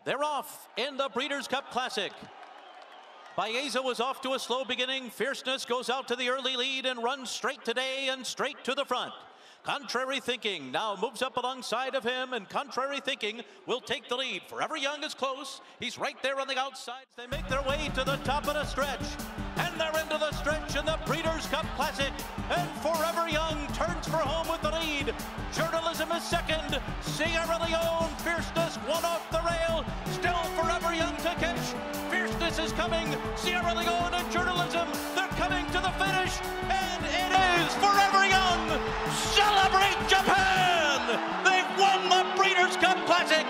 They're off in the Breeders' Cup Classic. Baeza was off to a slow beginning. Fierceness goes out to the early lead and runs straight today and straight to the front. Contrary Thinking now moves up alongside of him, and Contrary Thinking will take the lead. Forever Young is close. He's right there on the outside. They make their way to the top of the stretch, and they're into the stretch in the Breeders' Cup Classic, and Forever Young turns for home with the lead. Journalism is second. Sierra Leone, Fierceness one off the rail. Still Forever Young to catch. Fierceness is coming. Sierra Leone and Journalism, they're coming to the finish, and it is Forever Young. Celebrate Japan! They've won the Breeders' Cup Classic.